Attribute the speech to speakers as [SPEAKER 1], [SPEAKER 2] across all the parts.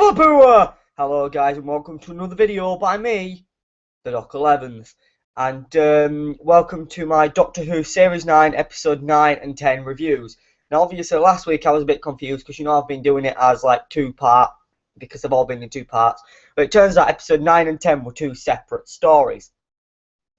[SPEAKER 1] Booah! Hello guys and welcome to another video by me, the Doc 11th, and welcome to my Doctor Who Series 9, Episode 9 and 10 reviews. Now obviously last week I was a bit confused because I've been doing it as like two-part, because they've all been in two parts, but it turns out Episode 9 and 10 were two separate stories.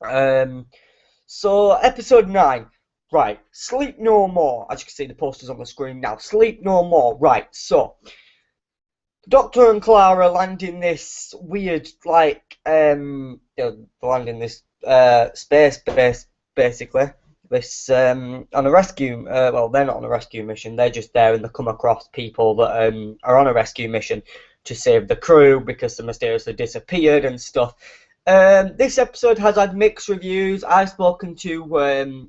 [SPEAKER 1] So Episode 9, right, Sleep No More, as you can see the posters on the screen now, Sleep No More, right, so Doctor and Clara land in this weird, like, land in this space base, basically. This on a rescue. Well, they're not on a rescue mission. They're just there, and they come across people that are on a rescue mission to save the crew because they mysteriously disappeared and stuff. This episode has had mixed reviews. I've spoken to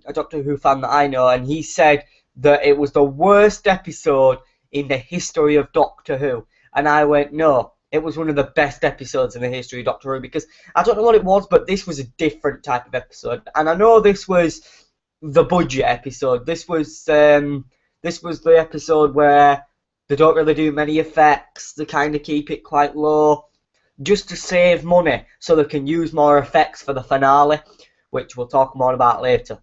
[SPEAKER 1] a Doctor Who fan that I know, and he said that it was the worst episode in the history of Doctor Who. And I went, no, it was one of the best episodes in the history of Doctor Who, because I don't know what it was, but this was a different type of episode. And I know this was the budget episode. This was the episode where they don't really do many effects. They kind of keep it quite low, just to save money, so they can use more effects for the finale, which we'll talk more about later.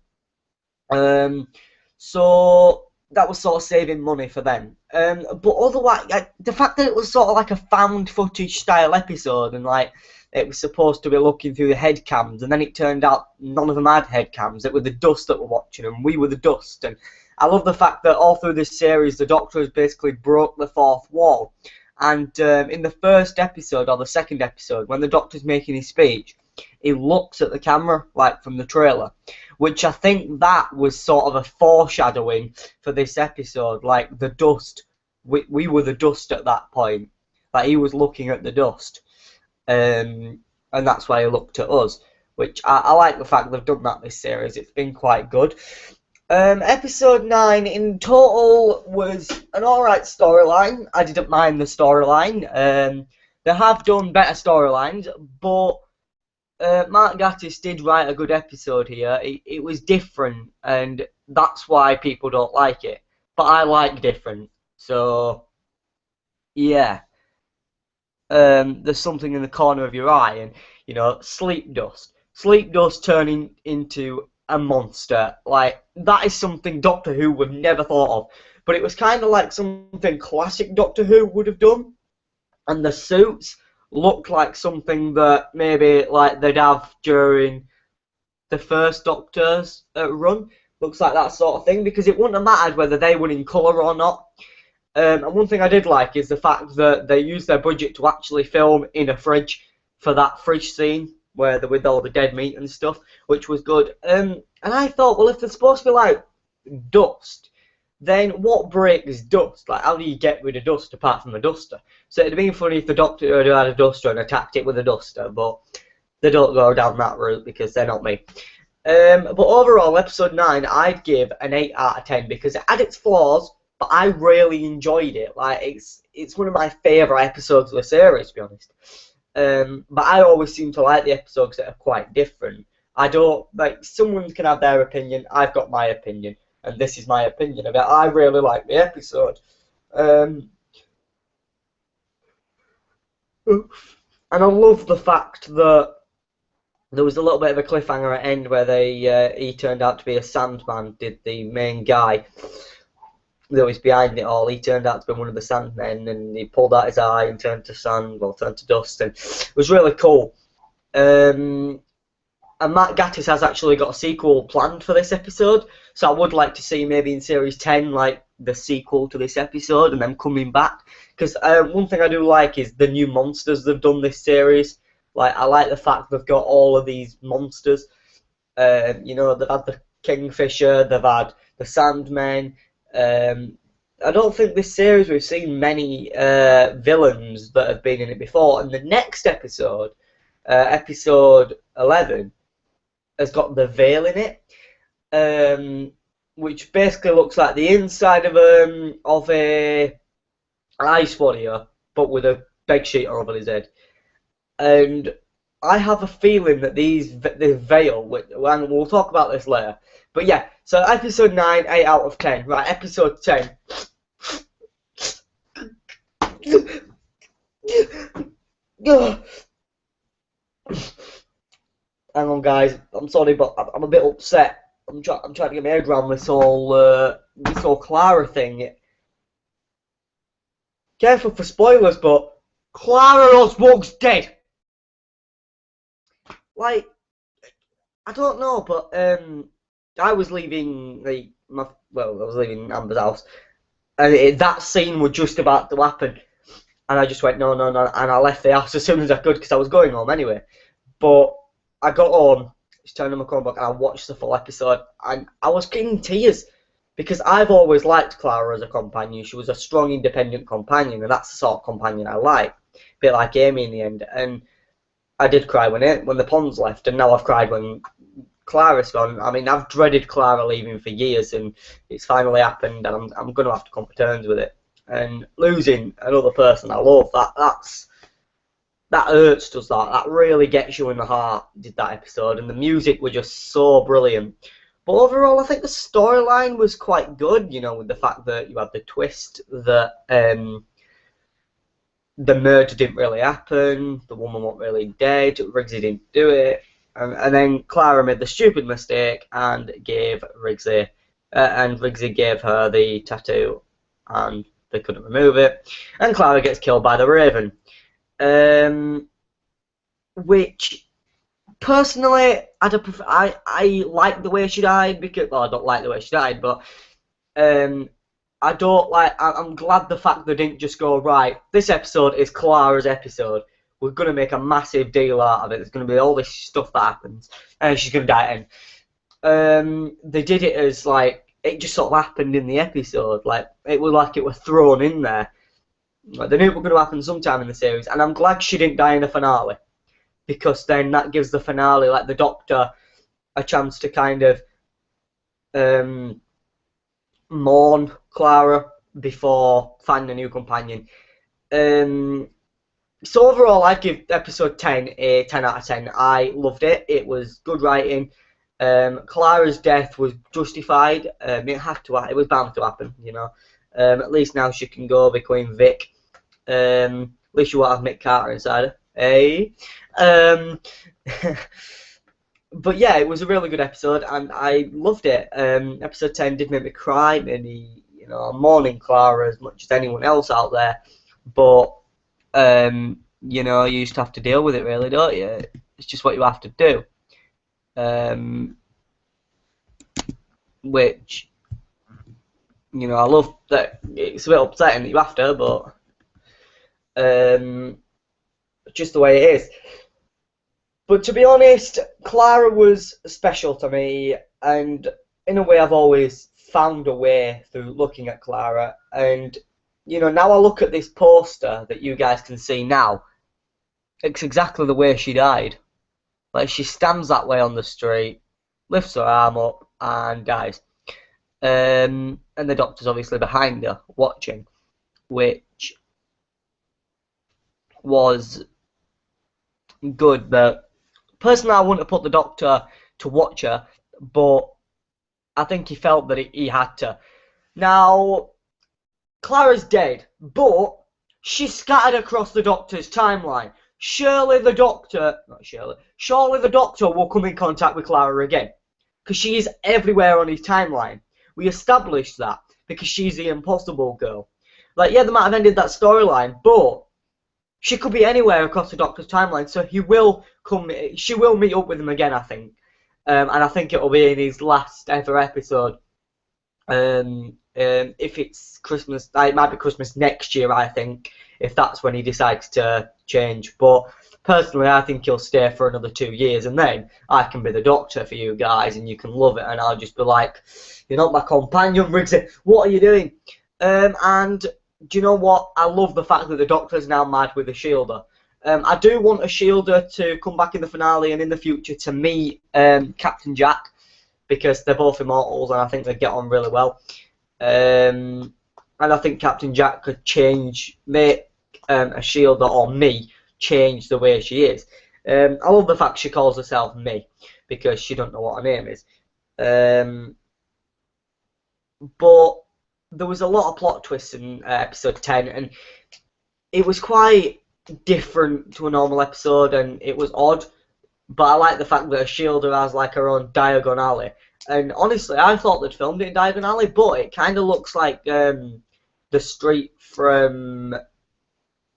[SPEAKER 1] So that was sort of saving money for them. But otherwise, the fact that it was sort of like a found footage style episode, and like it was supposed to be looking through the head cams, and then it turned out none of them had head cams. It was the dust that were watching them. We were the dust. And I love the fact that all through this series, the Doctor has basically broke the fourth wall. And in the first episode, or the second episode, when the Doctor's making his speech, he looks at the camera, like from the trailer, which I think that was sort of a foreshadowing for this episode, like the dust. We were the dust at that point. Like he was looking at the dust, and that's why he looked at us, which I like the fact they've done that this series. It's been quite good. Episode 9 in total was an alright storyline. I didn't mind the storyline. They have done better storylines, but Mark Gatiss did write a good episode here. It was different, and that's why people don't like it. But I like different, so yeah. There's something in the corner of your eye, and you know, sleep dust. Sleep dust turning into a monster, like that is something Doctor Who would never thought of. But it was kind of like something classic Doctor Who would have done, and the suits looked like something that maybe like they'd have during the first Doctor's run. Looks like that sort of thing, because it wouldn't have mattered whether they were in colour or not. And one thing I did like is the fact that they used their budget to actually film in a fridge for that fridge scene where they're with all the dead meat and stuff, which was good. And I thought, well, if they're supposed to be like dust, then what breaks dust? Like, how do you get rid of dust apart from a duster? So it'd have been funny if the Doctor had had a duster and attacked it with a duster, but they don't go down that route because they're not me. But overall, episode 9, I'd give an 8 out of 10 because it had its flaws, but I really enjoyed it. Like, it's one of my favourite episodes of the series, to be honest. But I always seem to like the episodes that are quite different. I don't, like, someone can have their opinion, I've got my opinion. And this is my opinion of it. I really like the episode. And I love the fact that there was a little bit of a cliffhanger at the end where he turned out to be a Sandman, did the main guy that was behind it all. He turned out to be one of the Sandmen, and he pulled out his eye and turned to turned to dust, and it was really cool. And Matt Gatiss has actually got a sequel planned for this episode, so I would like to see maybe in Series 10, like, the sequel to this episode and them coming back. Because one thing I do like is the new monsters they've done this series. Like, I like the fact they've got all of these monsters. You know, they've had the Kingfisher, they've had the Sandmen. I don't think this series we've seen many villains that have been in it before. And the next episode, episode 11, has got the Veil in it, which basically looks like the inside of a ice warrior, but with a bedsheet over his head. And I have a feeling that the Veil, and we'll talk about this later. But yeah, so episode 9, 8 out of 10. Right, episode 10. Ugh. Hang on, guys. I'm sorry, but I'm a bit upset. I'm trying to get my head around this whole Clara thing. Careful for spoilers, but Clara Oswald's dead. Like, I don't know, but I was leaving I was leaving Amber's house, and that scene was just about to happen, and I just went no, no, no, and I left the house as soon as I could because I was going home anyway. But I got home, just turned on my Chromebook, and I watched the full episode, and I was in tears because I've always liked Clara as a companion. She was a strong, independent companion, and that's the sort of companion I like, a bit like Amy in the end. And I did cry when the Ponds left, and now I've cried when Clara's gone. I mean, I've dreaded Clara leaving for years, and it's finally happened, and I'm going to have to come to terms with it. And losing another person I love, that hurts, does that? That really gets you in the heart, did that episode, and the music was just so brilliant. But overall, I think the storyline was quite good, with the fact that you had the twist that the murder didn't really happen, the woman wasn't really dead, Riggsy didn't do it, and then Clara made the stupid mistake and gave Riggsy, and Riggsy gave her the tattoo, and they couldn't remove it, and Clara gets killed by the Raven. Which personally, I like the way she died because, well, I don't like the way she died, but I don't like. I'm glad the fact they didn't just go, right, this episode is Clara's episode. We're gonna make a massive deal out of it. There's gonna be all this stuff that happens, and she's gonna die at the end. They did it as like it just sort of happened in the episode. Like it was like it was thrown in there. Like, they knew it was going to happen sometime in the series, and I'm glad she didn't die in the finale, because then that gives the finale, like the Doctor, a chance to kind of mourn Clara before finding a new companion. So overall, I'd give episode 10 a 10 out of 10. I loved it. It was good writing. Clara's death was justified. It had to. It was bound to happen. At least now she can go be Queen Vic. At least you won't have Mick Carter inside her. Hey. But yeah, it was a really good episode, and I loved it. Episode 10 did make me cry. Maybe I'm mourning Clara as much as anyone else out there. But you just have to deal with it, really, don't you? It's just what you have to do. Which I love that. It's a bit upsetting that you have to, but just the way it is. But to be honest, Clara was special to me, and in a way I've always found a way through looking at Clara, and now I look at this poster that you guys can see now, it's exactly the way she died. Like, she stands that way on the street, lifts her arm up, and dies. And the Doctor's obviously behind her, watching, which was good. But personally, I wouldn't have put the Doctor to watch her, but I think he felt that he had to. Now, Clara's dead, but she's scattered across the Doctor's timeline. Surely the Doctor will come in contact with Clara again, because she is everywhere on his timeline. We established that because she's the Impossible Girl. Like, yeah, they might have ended that storyline, but she could be anywhere across the Doctor's timeline, so she will meet up with him again, I think. And I think it'll be in his last ever episode. If it's Christmas, it might be Christmas next year, I think, if that's when he decides to change. But personally, I think he'll stay for another 2 years, and then I can be the Doctor for you guys, and you can love it, and I'll just be like, you're not my companion, Riggsy, what are you doing? And do you know what? I love the fact that the Doctor's now mad with a Shielder. I do want a Shielder to come back in the finale and in the future to meet Captain Jack, because they're both immortals, and I think they get on really well. And I think Captain Jack could make a Shielder, or me, change the way she is. I love the fact she calls herself Me, because she don't know what her name is. But there was a lot of plot twists in episode 10, and it was quite different to a normal episode, and it was odd. But I like the fact that Shielder has like her own Diagon Alley. And honestly, I thought they'd filmed it in Diagon Alley, but it kind of looks like the street from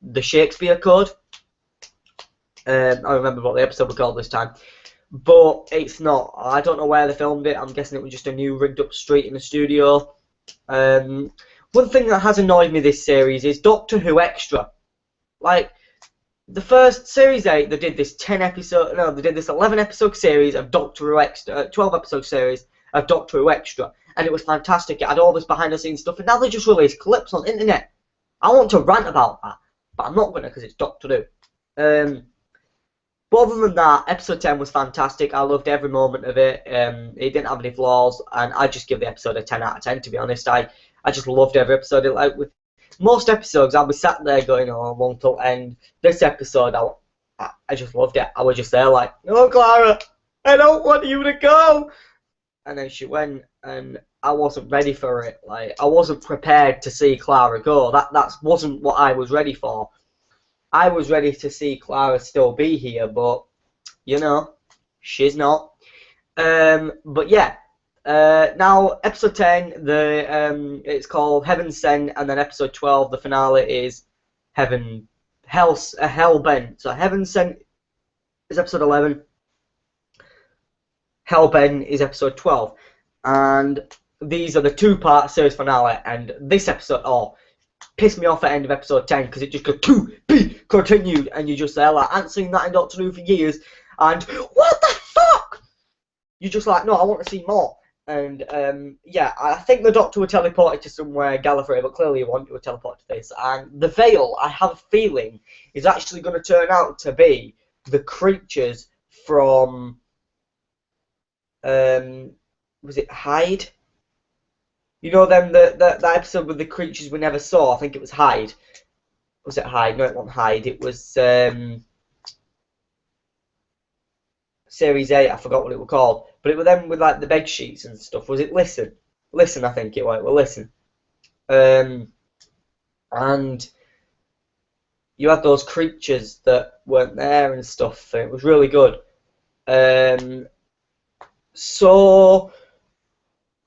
[SPEAKER 1] the Shakespeare Code. I remember what the episode was called this time. But it's not. I don't know where they filmed it. I'm guessing it was just a new rigged up street in the studio. One thing that has annoyed me this series is Doctor Who Extra. Like, the first Series 8, they did this 11 episode series of Doctor Who Extra, 12 episode series of Doctor Who Extra, and it was fantastic. It had all this behind the scenes stuff, and now they just released clips on the internet. I want to rant about that, but I'm not gonna because it's Doctor Who. But other than that, episode 10 was fantastic. I loved every moment of it. It didn't have any flaws, and I just give the episode a 10 out of 10. To be honest, I just loved every episode. Like with most episodes, I'll be sat there going, "Oh, I want to end." This episode, I just loved it. I was just there like, "No, Clara, I don't want you to go." And then she went, and I wasn't ready for it. Like, I wasn't prepared to see Clara go. That wasn't what I was ready for. I was ready to see Clara still be here, but you know, she's not. But yeah. Now, episode 10, it's called Heaven Sent, and then episode 12, the finale is Hellbent. So Heaven Sent is episode 11, Hellbent is episode 12, and these are the two-part series finale. And this episode, pissed me off at the end of episode 10 because it just goes to be continued, and you're just there like, I haven't seen that in Doctor Who for years, and what the fuck? You're just like, no, I want to see more. And yeah, I think the Doctor were teleported to somewhere Gallifrey, but clearly you want to teleport to this. And the Veil, I have a feeling, is actually going to turn out to be the creatures from was it Hyde? You know them that episode with the creatures we never saw. I think it was Hyde. Was it Hyde? No, it wasn't Hyde. It was Series 8. I forgot what it was called. But it was them with like the bed sheets and stuff. Was it Listen? Listen, I think it was. Well, Listen. And you had those creatures that weren't there and stuff. And it was really good. So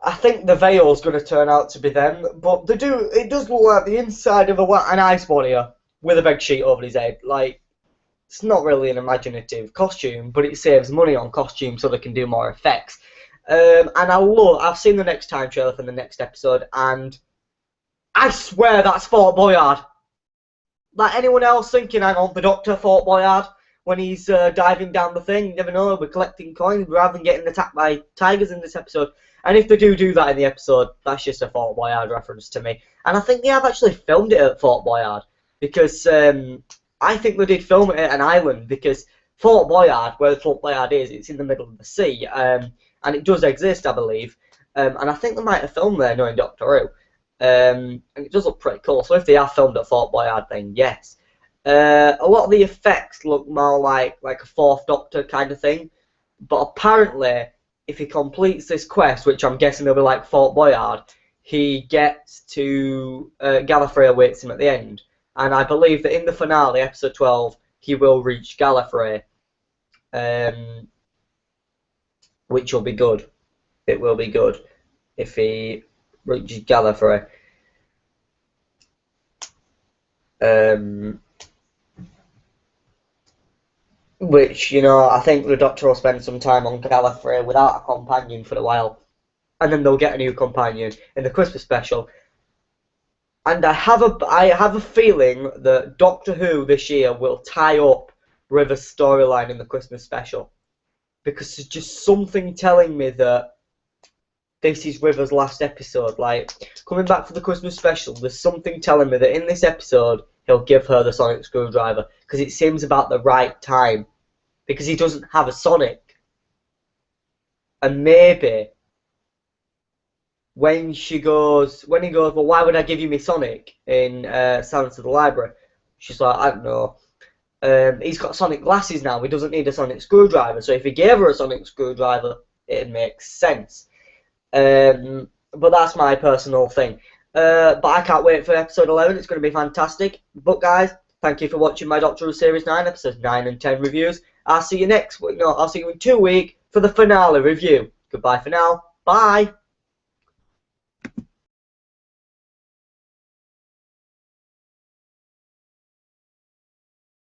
[SPEAKER 1] I think the Veil's going to turn out to be them, but it does look like the inside of an ice warrior with a bed sheet over his head. Like, it's not really an imaginative costume, but it saves money on costumes so they can do more effects. And I've seen the next time trailer for the next episode, and I swear that's Fort Boyard. Like, anyone else thinking, hang on, the Doctor, Fort Boyard, when he's diving down the thing, you never know, we're collecting coins rather than getting attacked by tigers in this episode. And if they do that in the episode, that's just a Fort Boyard reference to me. And I think they have actually filmed it at Fort Boyard, because I think they did film it at an island, because Fort Boyard, where Fort Boyard is, it's in the middle of the sea, and it does exist, I believe. And I think they might have filmed there, knowing Doctor Who. And it does look pretty cool. So if they have filmed at Fort Boyard, then yes. A lot of the effects look more like a Fourth Doctor kind of thing. But apparently, if he completes this quest, which I'm guessing will be like Fort Boyard, he gets to Gallifrey awaits him at the end. And I believe that in the finale, episode 12, he will reach Gallifrey, which will be good. It will be good if he reaches Gallifrey. Which, you know, I think the Doctor will spend some time on Gallifrey without a companion for a while. And then they'll get a new companion in the Christmas special. And I have a feeling that Doctor Who this year will tie up River's storyline in the Christmas special. Because there's just something telling me that this is River's last episode. Like, coming back for the Christmas special, there's something telling me that in this episode, he'll give her the sonic screwdriver. Because it seems about the right time. Because he doesn't have a sonic. And maybe when he goes, well, why would I give you me sonic in Silence of the Library? She's like, I don't know. He's got sonic glasses now. He doesn't need a sonic screwdriver. So if he gave her a sonic screwdriver, it makes sense. But that's my personal thing. But I can't wait for episode 11. It's going to be fantastic. But guys, Thank you for watching my Doctor Who Series 9 episodes 9 and 10 reviews. I'll see you next week. No, I'll see you in 2 weeks for the finale review. Goodbye for now. Bye.